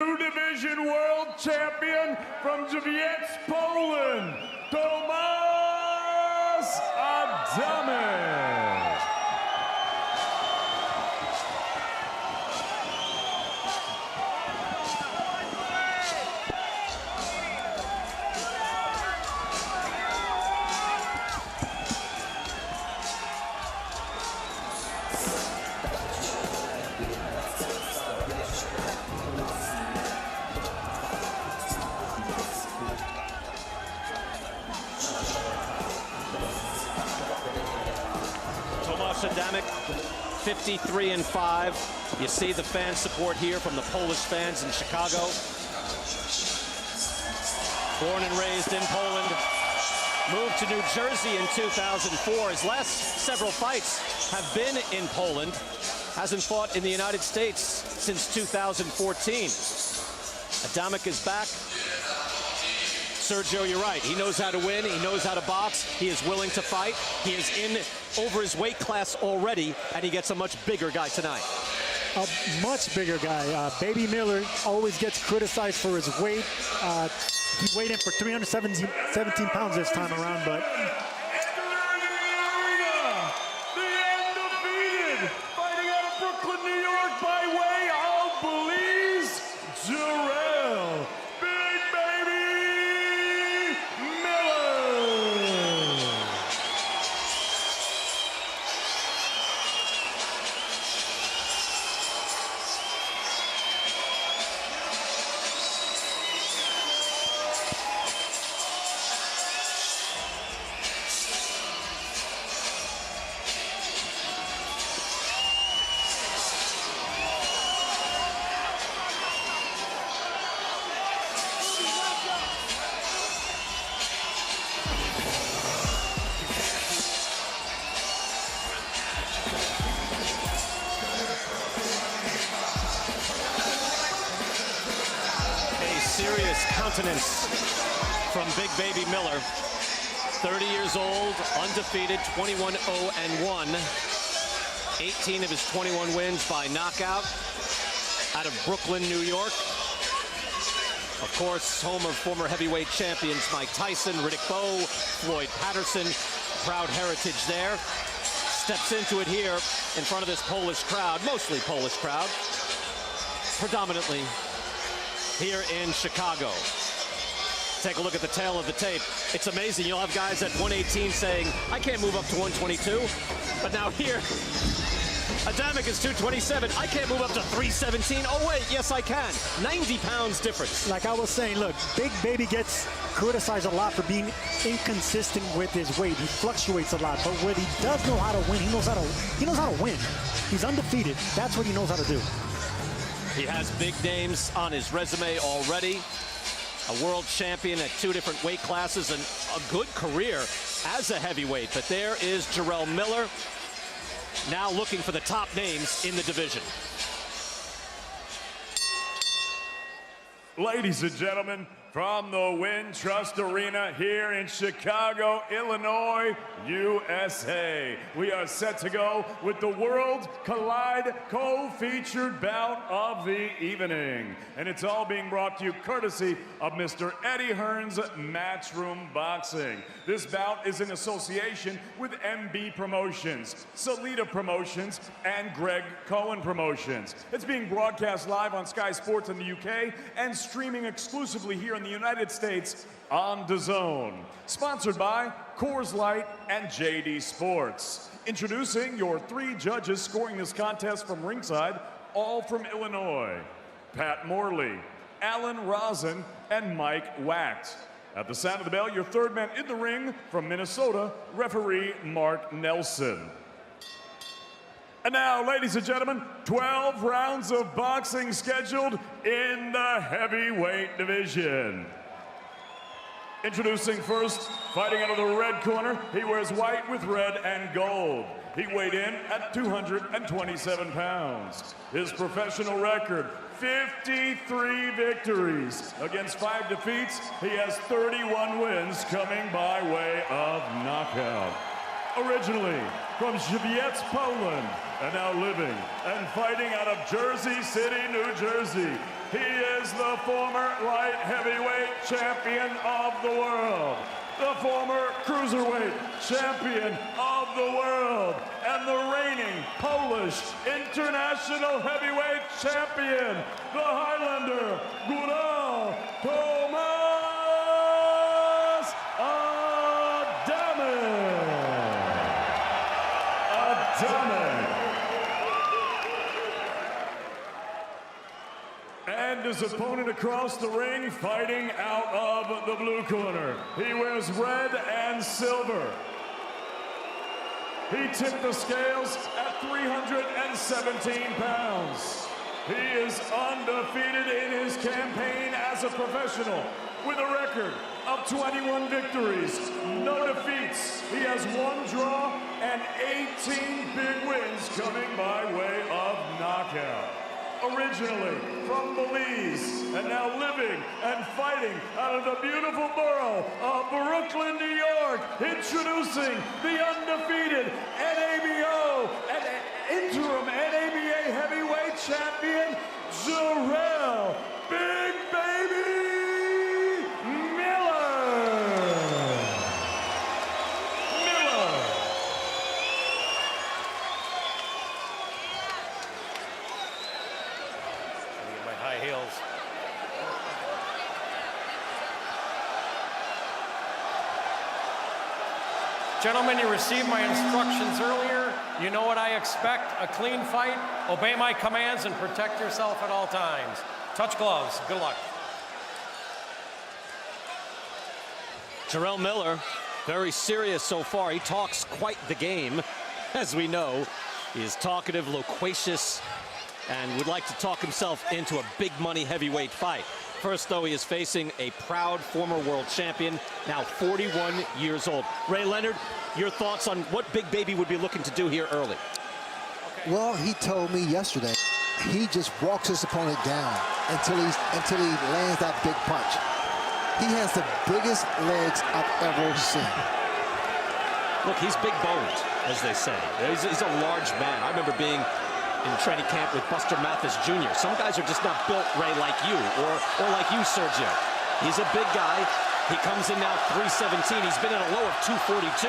Division World Champion from Jarrell, Poland, Adamek. Adamek, 53-5. You see the fan support here from the Polish fans in Chicago. Born and raised in Poland, moved to New Jersey in 2004. His last several fights have been in Poland. Hasn't fought in the United States since 2014. Adamek is back. Sergio, you're right. He knows how to win. He knows how to box. He is willing to fight. He is in over his weight class already, and he gets a much bigger guy tonight. A much bigger guy. Baby Miller always gets criticized for his weight. He weighed in for 317 pounds this time around, but the undefeated, fighting out of Brooklyn, New York, by way of Belize, Jarrell. Serious countenance from Big Baby Miller. 30 years old, undefeated, 21-0-1. 18 of his 21 wins by knockout out of Brooklyn, New York. Of course, home of former heavyweight champions Mike Tyson, Riddick Bowe, Floyd Patterson. Proud heritage there. Steps into it here in front of this Polish crowd, mostly Polish crowd, predominantly here in Chicago. Take a look at the tail of the tape. It's amazing. You'll have guys at 118 saying, I can't move up to 122. But now here, Adamek is 227. I can't move up to 317. Oh, wait, yes, I can. 90 pounds difference. like I was saying, look, Big Baby gets criticized a lot for being inconsistent with his weight. He fluctuates a lot, but what he does know how to win, he knows how to win. He's undefeated. That's what he knows how to do. He has big names on his resume already. A world champion at 2 different weight classes and a good career as a heavyweight. But there is Jarrell Miller, now looking for the top names in the division. Ladies and gentlemen, from the Wintrust Arena here in Chicago, Illinois, USA, we are set to go with the World Collide co-featured bout of the evening. And it's all being brought to you courtesy of Mr. Eddie Hearn's Matchroom Boxing. This bout is in association with MB Promotions, Salida Promotions, and Greg Cohen Promotions. It's being broadcast live on Sky Sports in the UK and streaming exclusively here in the United States on DAZN. Sponsored by Coors Light and JD Sports. Introducing your 3 judges scoring this contest from ringside, all from Illinois: Pat Morley, Alan Rosen, and Mike Wacht. At the sound of the bell, your 3rd man in the ring from Minnesota, referee Mark Nelson. And now, ladies and gentlemen, 12 rounds of boxing scheduled in the heavyweight division. Introducing first, fighting out of the red corner, he wears white with red and gold. He weighed in at 227 pounds. His professional record, 53 victories. Against 5 defeats, he has 31 wins coming by way of knockout. Originally from Jarrell, Poland, and now living and fighting out of Jersey City, New Jersey, He is the former light heavyweight champion of the world, the former cruiserweight champion of the world, and the reigning Polish international heavyweight champion, the Highlander, Jarrell Adamek. And his opponent across the ring, fighting out of the blue corner. He wears red and silver. He tipped the scales at 317 pounds. He is undefeated in his campaign as a professional with a record of 21 victories, no defeats. He has 1 draw and 18 big wins coming by way of knockout. Originally from Belize and now living and fighting out of the beautiful borough of Brooklyn, New York, introducing the undefeated NABO and interim NABA heavyweight champion, Jarrell Big Baby Miller. My high heels. Gentlemen, you received my instructions earlier. You know what I expect, a clean fight. Obey my commands and protect yourself at all times. Touch gloves. Good luck. Jarrell Miller, very serious so far. He talks quite the game, as we know. He is talkative, loquacious, and would like to talk himself into a big money heavyweight fight. First, though, he is facing a proud former world champion, now 41 years old. Ray Leonard, your thoughts on what Big Baby would be looking to do here early? Well, he told me yesterday he just walks his opponent down until he lands that big punch. He has the biggest legs I've ever seen. Look, he's big boned, as they say. He's a large man. I remember being in training camp with Buster Mathis Jr. Some guys are just not built, Ray, like you, or like you, Sergio. He's a big guy. He comes in now 317. He's been at a low of 242,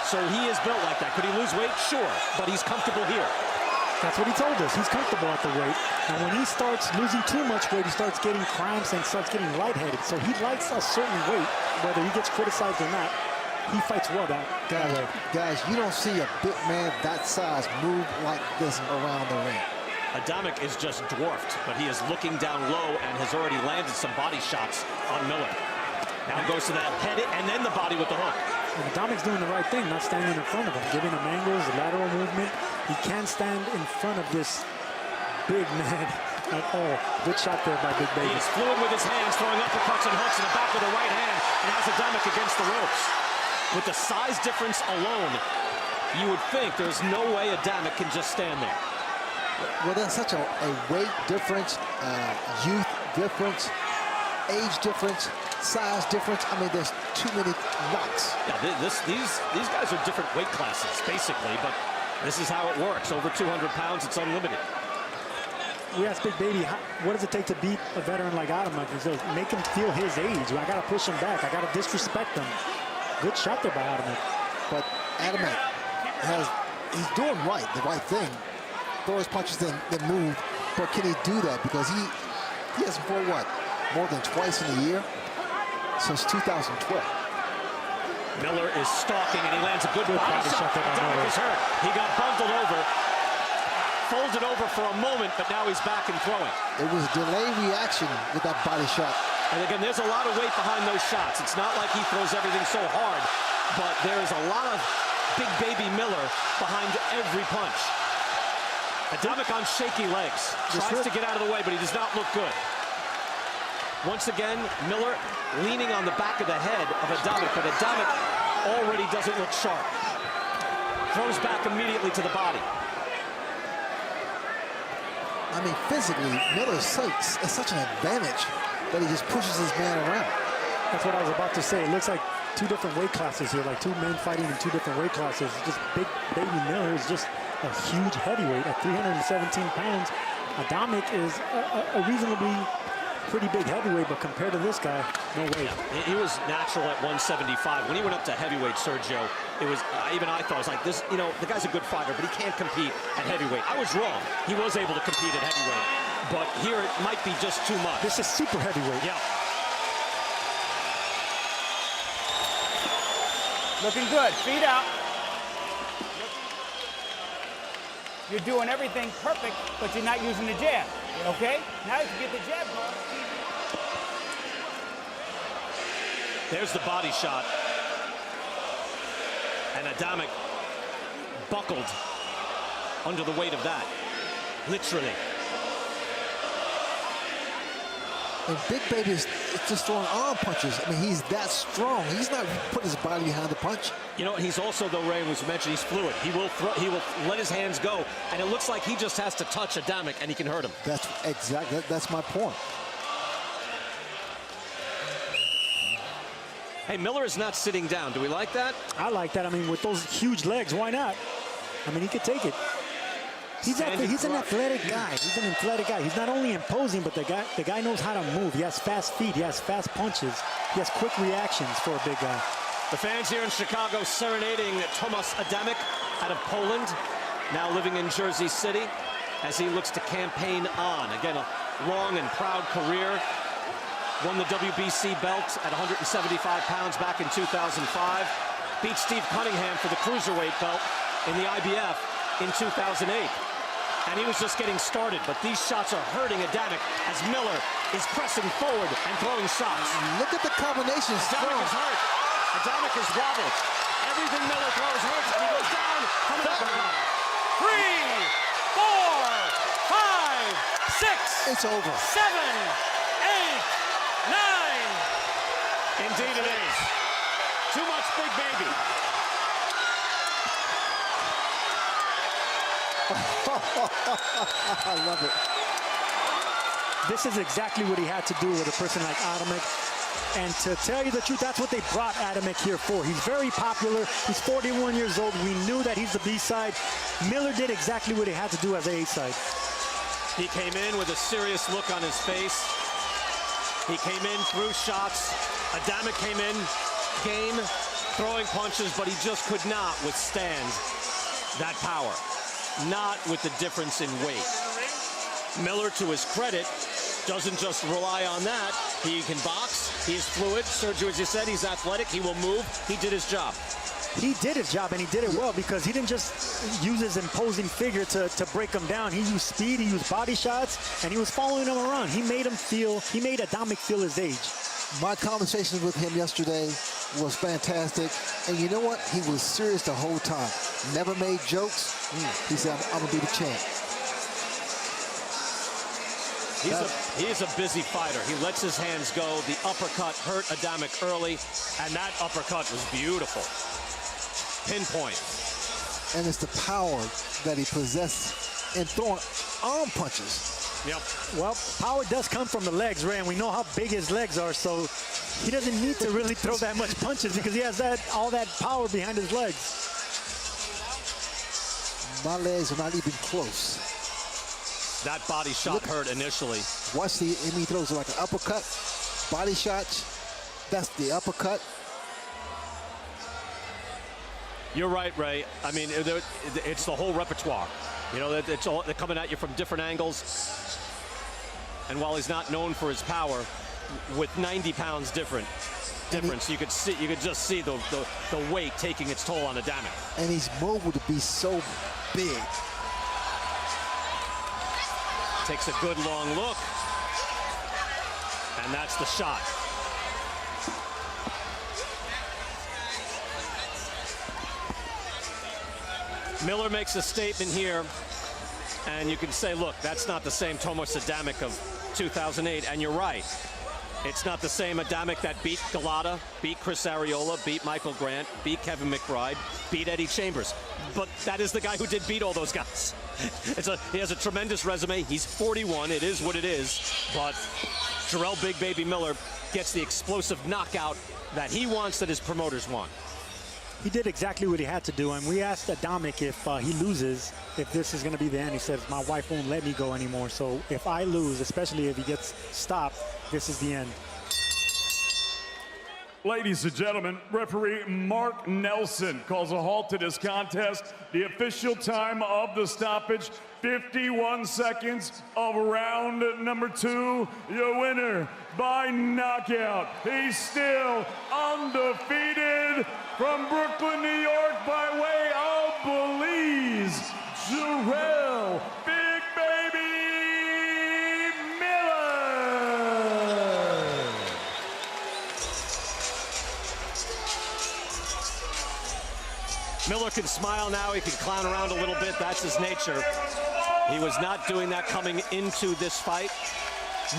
so he is built like that. Could he lose weight? Sure, but he's comfortable here. That's what he told us. He's comfortable at the weight. And when he starts losing too much weight, he starts getting cramps and starts getting lightheaded. So he likes a certain weight, whether he gets criticized or not. He fights well that way. Guys, you don't see a big man that size move like this around the ring. Adamek is just dwarfed, but he is looking down low and has already landed some body shots on Miller. Now goes to that head and then the body with the hook. And Adamek's doing the right thing, not standing in front of him, giving him angles, the lateral movement. He can't stand in front of this big man at all. Good shot there by Big Baby. He is fluid with his hands, throwing uppercuts and hooks in the back with the right hand, and has Adamek against the ropes. With the size difference alone, you would think there's no way Adamek can just stand there. Well, there's such a weight difference, youth difference, age difference, size difference. I mean, there's too many knocks. Yeah, these guys are different weight classes, basically, but this is how it works. Over 200 pounds, it's unlimited. We asked Big Baby, what does it take to beat a veteran like Adamek? He says, make him feel his age. I got to push him back. I got to disrespect him. Good shot there by Adamek. But Adamek he's doing the right thing. Throw his punches, then move. But can he do that? Because he hasn't fought, what, more than twice in a year since 2012. Miller is stalking, and he lands a good body shot. Adamek is hurt. He got bundled over, folded over for a moment, but now he's back and throwing. It was a delayed reaction with that body shot. And again, there's a lot of weight behind those shots. It's not like he throws everything so hard, but there's a lot of Big Baby Miller behind every punch. Adamek on shaky legs. Tries to get out of the way, but he does not look good. Once again, Miller leaning on the back of the head of Adamek, but Adamek already doesn't look sharp. Throws back immediately to the body. I mean, physically, Miller is such an advantage that he just pushes his man around. That's what I was about to say. It looks like two different weight classes here, like two men fighting in two different weight classes. Just Big Baby Miller is just a huge heavyweight at 317 pounds. Adamek is a reasonably pretty big heavyweight, but compared to this guy, no way. Yeah, he was natural at 175. When he went up to heavyweight, Sergio, it was, even I thought, it was like this, you know, the guy's a good fighter, but he can't compete at heavyweight. I was wrong. He was able to compete at heavyweight, but here it might be just too much. This is super heavyweight. Yeah. Looking good, feet out. You're doing everything perfect, but you're not using the jab, okay? Now you can get the jab going. There's the body shot. And Adamek buckled under the weight of that, literally. And Big Baby is just throwing arm punches. I mean, he's that strong. He's not putting his body behind the punch. You know, he's also, though, Ray was mentioned, he's fluid. He will let his hands go, and it looks like he just has to touch Adamek and he can hurt him. That's exactly, that's my point. Hey, Miller is not sitting down. Do we like that? I like that. I mean, with those huge legs, why not? I mean, he could take it. He's an athletic guy. He's an athletic guy. He's not only imposing, but the guy knows how to move. He has fast feet. He has fast punches. He has quick reactions for a big guy. The fans here in Chicago serenading Tomasz Adamek out of Poland, now living in Jersey City as he looks to campaign on. Again, a long and proud career. Won the WBC belt at 175 pounds back in 2005. Beat Steve Cunningham for the cruiserweight belt in the IBF in 2008. And he was just getting started, but these shots are hurting Adamek as Miller is pressing forward and throwing shots. Look at the combinations. Adamek is hurt. Adamek is wobbled. Everything Miller throws hurts, and he goes down. Coming up. 3, 4, 5, 6. It's over. 7, 8, 9. Indeed it is. Too much Big Baby. I love it. This is exactly what he had to do with a person like Adamek. And to tell you the truth, that's what they brought Adamek here for. He's very popular. He's 41 years old. We knew that he's the B-side. Miller did exactly what he had to do as the A-side. He came in with a serious look on his face. He came in, threw shots. Adamek came in, game, throwing punches, but he just could not withstand that power. Not with the difference in weight. Miller, to his credit, doesn't just rely on that. He can box. He's fluid. Sergio, as you said, he's athletic. He will move. He did his job. He did his job, and he did it well because he didn't just use his imposing figure to break him down. He used speed, he used body shots, and he was following him around. He made Adamek feel his age. My conversations with him yesterday was fantastic. And you know what? He was serious the whole time. Never made jokes. He said, I'm going to be the champ. He's a busy fighter. He lets his hands go. The uppercut hurt Adamek early, and that uppercut was beautiful. Pinpoint. And it's the power that he possesses in throwing arm punches. Yep. Well, power does come from the legs, Ray, and we know how big his legs are, so he doesn't need to really throw that much punches because he has all that power behind his legs. My legs are not even close. That body shot hurt initially. Watch he throws like an uppercut, body shots. That's the uppercut. You're right, Ray. I mean, it's the whole repertoire. You know, they're coming at you from different angles. And while he's not known for his power, with 90 pounds difference, you could just see the weight taking its toll on Adamek. And he's mobile to be so big. Takes a good long look. And that's the shot. Miller makes a statement here, and you can say, look, that's not the same Tomasz Adamek of 2008, and you're right. It's not the same Adamek that beat Galata, beat Chris Arreola, beat Michael Grant, beat Kevin McBride, beat Eddie Chambers. But that is the guy who did beat all those guys. He has a tremendous resume. He's 41. It is what it is. But Jarrell Big Baby Miller gets the explosive knockout that he wants, that his promoters want. He did exactly what he had to do, and we asked Adamek if he loses, if this is going to be the end. He says, my wife won't let me go anymore, so if I lose, especially if he gets stopped, this is the end. Ladies and gentlemen, referee Mark Nelson calls a halt to this contest. The official time of the stoppage, 51 seconds of round number 2. Your winner by knockout. He's still undefeated from Brooklyn, New York, by way of Belize, Jarrell Big Baby Miller. Miller can smile now. He can clown around a little bit. That's his nature. He was not doing that coming into this fight,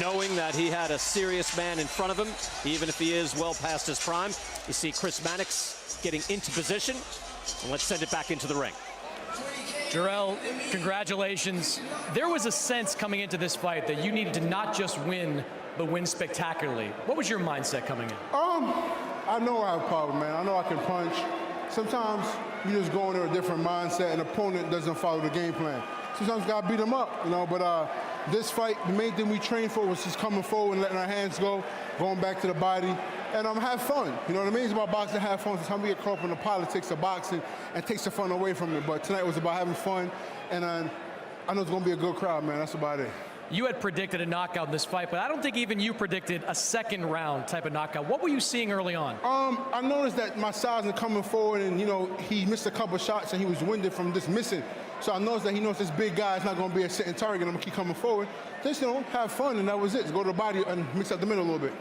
knowing that he had a serious man in front of him, even if he is well past his prime. You see Chris Mannix getting into position, and let's send it back into the ring. Jarrell, congratulations. There was a sense coming into this fight that you needed to not just win, but win spectacularly. What was your mindset coming in? I know I have power, man. I know I can punch. Sometimes you just go into a different mindset, and opponent doesn't follow the game plan. Sometimes you gotta beat them up, you know, but this fight, the main thing we trained for was just coming forward and letting our hands go, going back to the body, and have fun. You know what I mean? It's about boxing, have fun. Sometimes we get caught up in the politics of boxing and takes the fun away from it, but tonight was about having fun, and I know it's gonna be a good crowd, man. That's about it. You had predicted a knockout in this fight, but I don't think even you predicted a second round type of knockout. What were you seeing early on? I noticed that my size is coming forward, and, you know, he missed a couple shots, and he was winded from just missing. So I noticed that he knows this big guy is not going to be a sitting target. I'm going to keep coming forward. Just, you know, have fun, and that was it. Just go to the body and mix up the middle a little bit.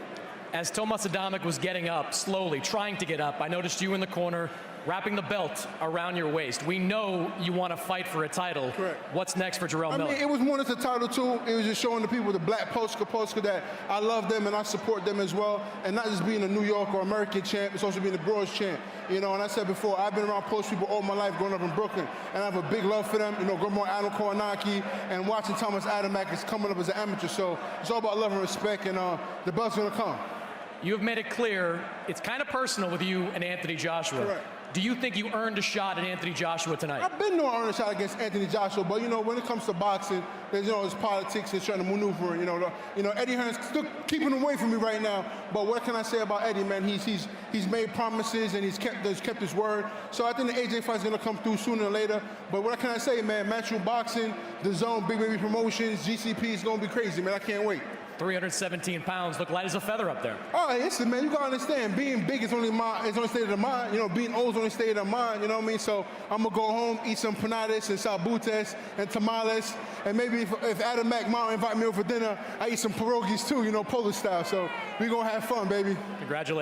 As Tomas Adamek was getting up, slowly, trying to get up, I noticed you in the corner, wrapping the belt around your waist. We know you want to fight for a title. Correct. What's next for Jarrell Miller? I mean, it was more than a title, too. It was just showing the people, the black Polska that I love them and I support them as well. And not just being a New York or American champ, it's also being a bronze champ. You know, and I said before, I've been around Polish people all my life growing up in Brooklyn. And I have a big love for them. You know, growing up Adam Kownacki and watching Thomas Adamek is coming up as an amateur. So it's all about love and respect, and the belt's going to come. You have made it clear it's kind of personal with you and Anthony Joshua. Correct. Do you think you earned a shot at Anthony Joshua tonight? I've been known to earn a shot against Anthony Joshua, but, you know, when it comes to boxing, there's, you know, there's politics and trying to maneuver. You know, Eddie Hearn's still keeping him away from me right now. But what can I say about Eddie, man? He's made promises and he's kept his word. So I think the AJ fight's gonna come through sooner or later. But what can I say, man? Matchroom Boxing, The Zone, Big Baby Promotions, GCP is gonna be crazy, man. I can't wait. 317 pounds, look light as a feather up there. Oh, listen, man, you gotta understand, being big is only state of the mind. You know, being old is only state of the mind, you know what I mean? So I'm gonna go home, eat some panades and salbutes and tamales, and maybe if Adamek might invite me over for dinner, I eat some pierogies too, you know, Polish style. So we gonna have fun, baby. Congratulations.